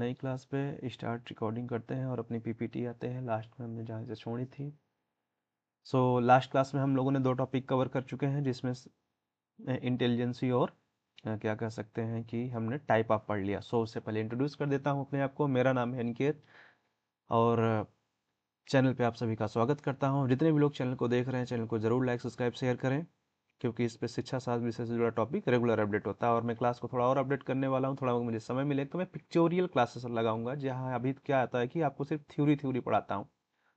नई क्लास पे start recording करते हैं और अपनी पीपीटी आते हैं लास्ट में हमने जहाँ से छोड़ी थी। लास्ट क्लास में हम लोगों ने दो टॉपिक कवर कर चुके हैं, जिसमें इंटेलिजेंसी और क्या कह सकते हैं कि हमने टाइप ऑफ पढ़ लिया। उससे पहले इंट्रोड्यूस कर देता हूँ अपने आप को। मेरा नाम है अनिकेत और चैनल पे आप सभी का स्वागत करता हूँ। जितने भी लोग चैनल को देख रहे हैं, चैनल को ज़रूर लाइक सब्सक्राइब शेयर करें, क्योंकि इस पे शिक्षा शास्त्र विषय से जुड़ा टॉपिक रेगुलर अपडेट होता है। और मैं क्लास को थोड़ा और अपडेट करने वाला हूँ। थोड़ा मुझे समय मिले तो मैं पिक्चोरियल क्लासेस लगाऊंगा, जहाँ अभी क्या आता है कि आपको सिर्फ थ्योरी थ्योरी पढ़ाता हूँ,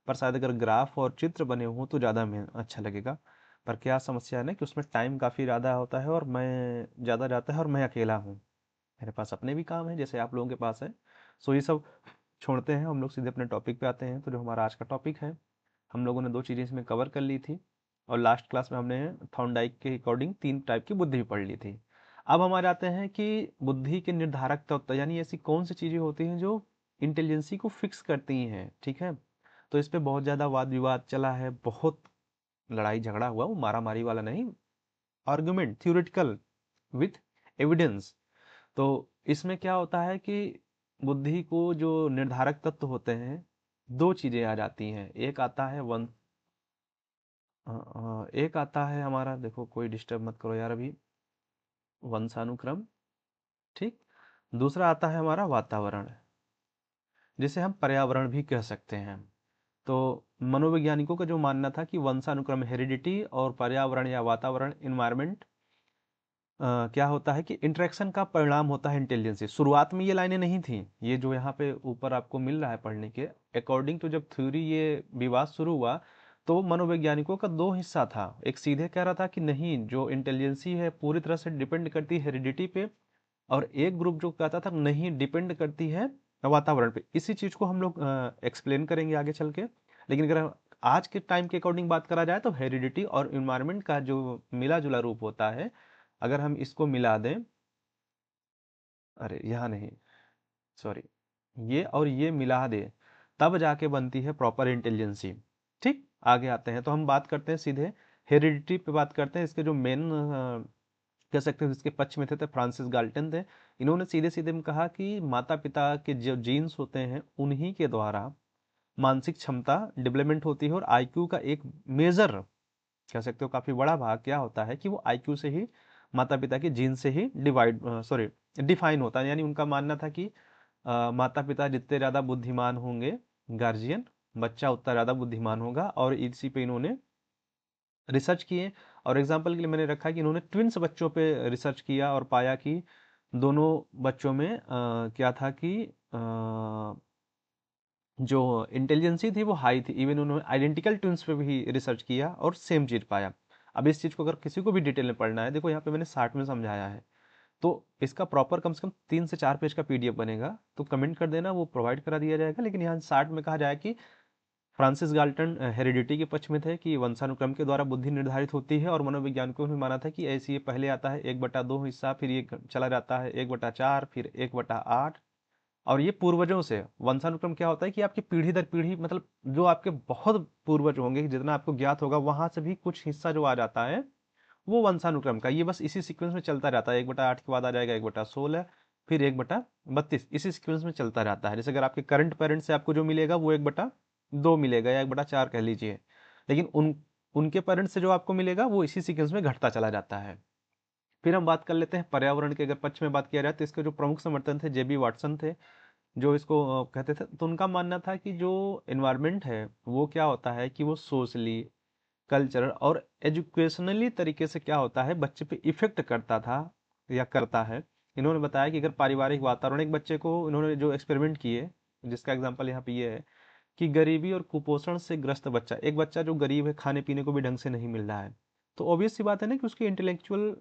पर शायद अगर ग्राफ और चित्र बने हों तो ज़्यादा में अच्छा लगेगा। पर क्या समस्या है ना कि उसमें टाइम काफ़ी ज़्यादा होता है और मैं ज़्यादा जाता है और मैं अकेला हूँ, मेरे पास अपने भी काम है जैसे आप लोगों के पास है। ये सब छोड़ते हैं, हम लोग सीधे अपने टॉपिक पे आते हैं। तो जो हमारा आज का टॉपिक है, हम लोगों ने दो चीज़ें इसमें कवर कर ली थी और लास्ट क्लास में हमने थॉर्नडाइक के अकॉर्डिंग तीन टाइप की बुद्धि भी पढ़ ली थी। अब हम आ जाते हैं कि बुद्धि के निर्धारक तत्व, यानी ऐसी कौन सी चीज़ें होती हैं जो इंटेलिजेंसी को फिक्स करती हैं। ठीक है, तो इस पे बहुत ज़्यादा वाद विवाद चला है, बहुत लड़ाई झगड़ा हुआ, वो मारा मारी वाला नहीं, आर्गुमेंट थ्योरेटिकल विथ एविडेंस। तो इसमें क्या होता है कि बुद्धि को जो निर्धारक तत्व होते हैं, दो चीजें आ जाती हैं। एक आता है एक आता है हमारा, देखो कोई डिस्टर्ब मत करो यार अभी, वंशानुक्रम। ठीक। दूसरा आता है हमारा वातावरण, जिसे हम पर्यावरण भी कह सकते हैं। तो मनोवैज्ञानिकों का जो मानना था कि वंशानुक्रम हेरिडिटी और पर्यावरण या वातावरण इन्वायरमेंट क्या होता है कि इंटरेक्शन का परिणाम होता है इंटेलिजेंस। शुरुआत में ये लाइनें नहीं थी, ये जो यहाँ पे ऊपर आपको मिल रहा है पढ़ने के अकॉर्डिंग टू, जब थ्योरी ये विवाद शुरू हुआ तो मनोवैज्ञानिकों का दो हिस्सा था। एक सीधे कह रहा था कि नहीं, जो इंटेलिजेंसी है पूरी तरह से डिपेंड करती है हेरिडिटी पे, और एक ग्रुप जो कहता था नहीं, डिपेंड करती है वातावरण पे। इसी चीज को हम लोग एक्सप्लेन करेंगे आगे चल के। लेकिन अगर आज के टाइम के अकॉर्डिंग बात करा जाए तो हेरिडिटी और इन्वायरमेंट का जो मिला जुला रूप होता है, अगर हम इसको मिला दें, अरे यहाँ नहीं, सॉरी, ये और ये मिला दे, तब जाके बनती है प्रॉपर इंटेलिजेंसी। ठीक, आगे आते हैं तो हम बात करते हैं सीधे हेरिडिटी पे बात करते हैं। इसके जो मेन कह सकते हैं इसके पक्ष में थे फ्रांसिस गाल्टन थे। इन्होंने सीधे सीधे में कहा कि माता पिता के जो जीन्स होते हैं उन्हीं के द्वारा मानसिक क्षमता डेवलपमेंट होती है, और आईक्यू का एक मेजर कह सकते हो काफी बड़ा भाग क्या होता है कि वो आईक्यू से ही, माता पिता के जीन से ही डिफाइन होता है। यानी उनका मानना था कि माता पिता जितने ज्यादा बुद्धिमान होंगे गार्जियन, बच्चा उतना ज्यादा बुद्धिमान होगा। और इसी पे इन्होंने रिसर्च किए। और एग्जाम्पल के लिए मैंने रखा कि इन्होंने ट्विंस बच्चों पे रिसर्च किया और पाया कि दोनों बच्चों में क्या था कि जो इंटेलिजेंसी थी वो हाई थी। इवन उन्होंने आइडेंटिकल ट्विंस पे भी रिसर्च किया और सेम चीज पाया। अब इस चीज को अगर किसी को भी डिटेल में पढ़ना है, देखो यहाँ पे मैंने 60 में समझाया है, तो इसका प्रॉपर कम से कम 3 से 4 पेज का पीडीएफ बनेगा, तो कमेंट कर देना, वो प्रोवाइड करा दिया जाएगा। लेकिन यहाँ 60 में कहा जाए कि फ्रांसिस गाल्टन हेरिडिटी के पक्ष में थे कि वंशानुक्रम के द्वारा बुद्धि निर्धारित होती है, और मनोवैज्ञानिकों ने माना था कि ऐसे ये पहले आता है 1/2 हिस्सा, फिर ये चला जाता है 1/4, फिर 1/8। और ये पूर्वजों से वंशानुक्रम क्या होता है कि आपकी पीढ़ी दर पीढ़ी, मतलब जो आपके बहुत पूर्वज होंगे, जितना आपको ज्ञात होगा, वहां से भी कुछ हिस्सा जो आ जाता है वो वंशानुक्रम का, ये बस इसी सीक्वेंस में चलता रहता है। 1/8 के बाद आ जाएगा 1/16, फिर 1/32, इसी सीक्वेंस में चलता रहता है। जैसे अगर आपके करंट पेरेंट से आपको जो मिलेगा वो 1/2 मिलेगा या 1/4 कह लीजिए, लेकिन उनके पेरेंट से जो आपको मिलेगा वो इसी सीक्वेंस में घटता चला जाता है। फिर हम बात कर लेते हैं पर्यावरण के। अगर पक्ष में बात किया जाए तो इसके जो प्रमुख समर्थन थे जेबी वाटसन थे, जो इसको कहते थे। तो उनका मानना था कि जो इन्वायरमेंट है वो क्या होता है कि वो सोशली, कल्चरल और एजुकेशनली तरीके से क्या होता है बच्चे पे इफेक्ट करता था या करता है। इन्होंने बताया कि अगर पारिवारिक वातावरण, एक बच्चे को इन्होंने जो एक्सपेरिमेंट किए, जिसका एग्जांपल यहाँ पे ये है कि गरीबी और कुपोषण से ग्रस्त बच्चा, एक बच्चा जो गरीब है, खाने पीने को भी ढंग से नहीं मिल रहा है, तो ऑब्वियस सी बात है ना कि उसकी इंटेलेक्चुअल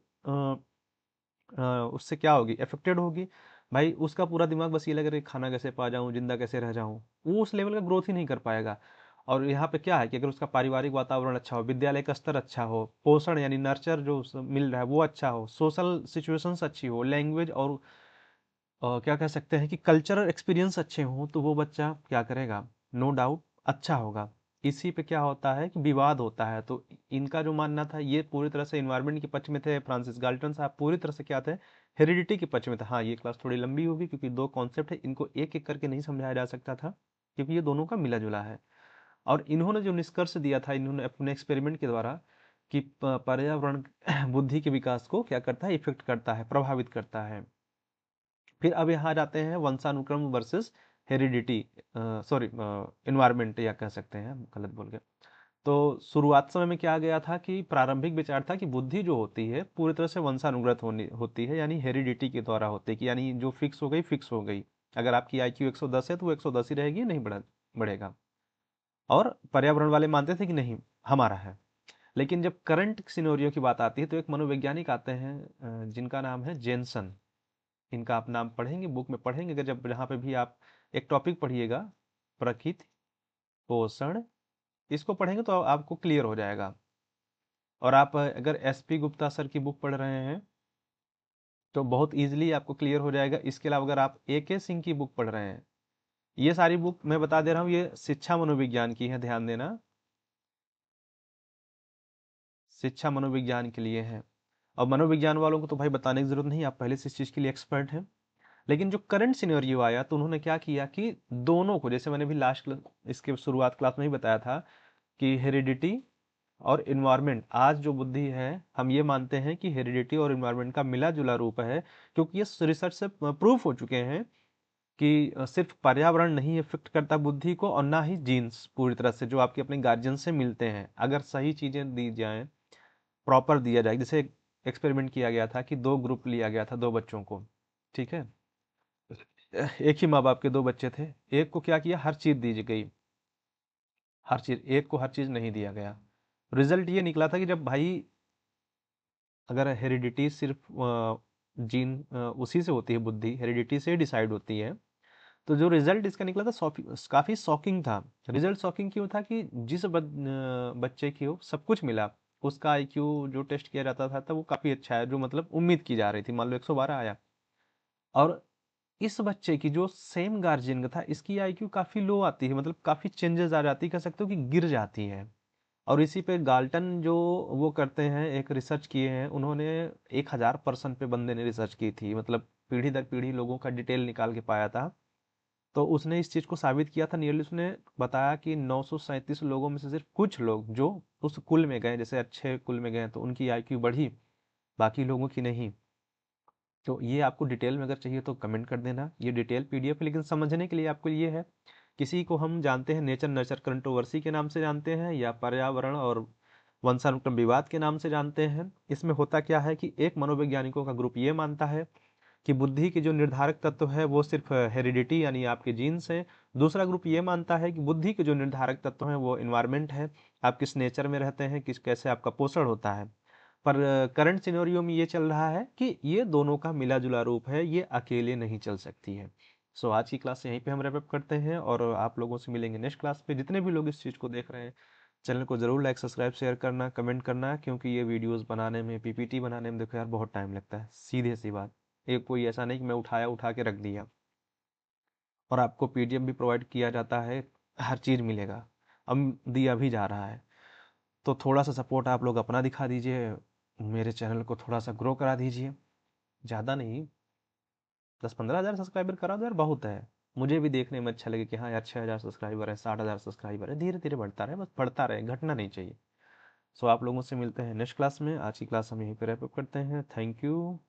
उससे क्या होगी, अफेक्टेड होगी। भाई उसका पूरा दिमाग बस ये लग रहा है खाना कैसे पा जाऊं, जिंदा कैसे रह जाऊं, वो उस लेवल का ग्रोथ ही नहीं कर पाएगा। और यहाँ पे क्या है कि अगर उसका पारिवारिक वातावरण अच्छा हो, विद्यालय का स्तर अच्छा हो, पोषण यानी नर्चर जो मिल रहा है वो अच्छा हो, सोशल सिचुएशंस अच्छी हो, लैंग्वेज और क्या कह सकते हैं कि कल्चरल एक्सपीरियंस अच्छे हों, तो वो बच्चा क्या करेगा, नो डाउट अच्छा होगा। इसी पे क्या होता है कि विवाद होता है। तो इनका जो मानना था, ये पूरी तरह से इन्वायरमेंट के पक्ष में थे। फ्रांसिस गाल्टन साहब पूरी तरह से क्या थे, हेरिडिटी के पक्ष में था। हाँ, ये क्लास थोड़ी लंबी होगी क्योंकि दो कॉन्सेप्ट है, इनको एक एक करके नहीं समझाया जा सकता था क्योंकि ये दोनों का मिला जुला है। और इन्होंने जो निष्कर्ष दिया था, इन्होंने अपने एक्सपेरिमेंट के द्वारा, कि पर्यावरण बुद्धि के विकास को क्या करता है, इफेक्ट करता है, प्रभावित करता है। फिर अब यहाँ जाते हैं वंशानुक्रम वर्सेस हेरिडिटी, सॉरी इन्वायरमेंट या कह सकते हैं, गलत बोल गए। तो शुरुआत समय में क्या गया था कि प्रारंभिक विचार था कि बुद्धि जो होती है पूरी तरह से वंशानुगत होनी होती है, यानी हेरिडिटी के द्वारा होती है, कि यानी जो फिक्स हो गई फिक्स हो गई। अगर आपकी IQ 110 है तो वो 110 ही रहेगी, नहीं बढ़ेगा। और पर्यावरण वाले मानते थे कि नहीं, हमारा है। लेकिन जब करंट सिनेरियो की बात आती है तो एक मनोवैज्ञानिक आते हैं जिनका नाम है जेनसन। इनका आप नाम पढ़ेंगे, बुक में पढ़ेंगे, अगर जब जहाँ पे भी आप एक टॉपिक पढ़िएगा, प्रकृति, पोषण, इसको पढ़ेंगे तो आपको क्लियर हो जाएगा। और आप अगर SP गुप्ता सर की बुक पढ़ रहे हैं तो बहुत इजीली आपको क्लियर हो जाएगा। इसके अलावा अगर आप AK सिंह की बुक पढ़ रहे हैं, ये सारी बुक मैं बता दे रहा हूँ, ये शिक्षा मनोविज्ञान की है, ध्यान देना, शिक्षा मनोविज्ञान के लिए है। और मनोविज्ञान वालों को तो भाई बताने की जरूरत नहीं, आप पहले से इस चीज़ के लिए एक्सपर्ट हैं। लेकिन जो करंट सिनेरियो आया तो उन्होंने क्या किया कि दोनों को, जैसे मैंने भी लास्ट इसके शुरुआत क्लास में ही बताया था कि हेरिडिटी और इन्वायरमेंट, आज जो बुद्धि है हम ये मानते हैं कि हेरिडिटी और इन्वायरमेंट का मिला जुला रूप है, क्योंकि ये रिसर्च से प्रूफ हो चुके हैं कि सिर्फ पर्यावरण नहीं इफेक्ट करता बुद्धि को, और ना ही जीन्स पूरी तरह से जो आपके अपने गार्जियन से मिलते हैं। अगर सही चीज़ें दी जाएं, प्रॉपर दिया जाए, जैसे एक्सपेरिमेंट किया गया था कि दो ग्रुप लिया गया था, दो बच्चों को, ठीक है, एक ही माँ बाप के दो बच्चे थे, एक को क्या किया, हर चीज़ दी गई, हर चीज़, एक को हर चीज़ नहीं दिया गया। रिजल्ट ये निकला था कि जब भाई, अगर हेरिडिटी सिर्फ जीन उसी से होती है, बुद्धि हेरिडिटी से डिसाइड होती है, तो जो रिजल्ट इसका निकला था काफ़ी शॉकिंग था। रिजल्ट शॉकिंग क्यों था कि जिस बच्चे की हो सब कुछ मिला, उसका IQ जो टेस्ट किया जाता था वो काफ़ी अच्छा है, जो मतलब उम्मीद की जा रही थी, मान लो 112 आया। और इस बच्चे की जो सेम गार्जियन का था, इसकी IQ काफ़ी लो आती है, मतलब काफ़ी चेंजेस आ जाती है, कह सकते हो कि गिर जाती है। और इसी पे गाल्टन जो वो करते हैं, एक रिसर्च किए हैं उन्होंने, 1000 पर्सन पे बंदे ने रिसर्च की थी, मतलब पीढ़ी दर पीढ़ी लोगों का डिटेल निकाल के पाया था। तो उसने इस चीज़ को साबित किया था, नियरली उसने बताया कि 937 लोगों में से सिर्फ कुछ लोग जो उस कुल में गए, जैसे अच्छे कुल में गए तो उनकी IQ बढ़ी, बाकी लोगों की नहीं। तो ये आपको डिटेल में अगर चाहिए तो कमेंट कर देना, ये डिटेल PDF है, लेकिन समझने के लिए आपको ये है, किसी को हम जानते हैं नेचर नर्चर कंट्रोवर्सी के नाम से जानते हैं, या पर्यावरण और वंशानुक्रम विवाद के नाम से जानते हैं। इसमें होता क्या है कि एक मनोवैज्ञानिकों का ग्रुप ये मानता है कि बुद्धि के जो निर्धारक तत्व है वो सिर्फ हेरिडिटी यानी आपके जीन्स हैं। दूसरा ग्रुप ये मानता है कि बुद्धि के जो निर्धारक तत्व हैं वो इन्वायरमेंट है, आप किस नेचर में रहते हैं, किस कैसे आपका पोषण होता है। पर करंट सिनेरियो में ये चल रहा है कि ये दोनों का मिला जुला रूप है, ये अकेले नहीं चल सकती है। सो आज की क्लास यहीं पे हम रैप अप करते हैं, और आप लोगों से मिलेंगे नेक्स्ट क्लास पे। जितने भी लोग इस चीज़ को देख रहे हैं, चैनल को ज़रूर लाइक सब्सक्राइब शेयर करना, कमेंट करना, क्योंकि ये वीडियोस बनाने में, PPT बनाने में देखो यार बहुत टाइम लगता है, सीधे सी बात। एक कोई ऐसा नहीं कि मैं उठा के रख दिया। और आपको PDF भी प्रोवाइड किया जाता है, हर चीज़ मिलेगा, अब दिया भी जा रहा है। तो थोड़ा सा सपोर्ट आप लोग अपना दिखा दीजिए, मेरे चैनल को थोड़ा सा ग्रो करा दीजिए। ज़्यादा नहीं, 10-15 हज़ार सब्सक्राइबर करा दो यार, बहुत है। मुझे भी देखने में अच्छा लगे कि हाँ यार 6,000 सब्सक्राइबर है, 60,000 सब्सक्राइबर है, धीरे धीरे बढ़ता रहे, बस बढ़ता रहे, घटना नहीं चाहिए। सो आप लोगों से मिलते हैं नेक्स्ट क्लास में। आज की क्लास हम यहीं पर रैप अप करते हैं। Thank you.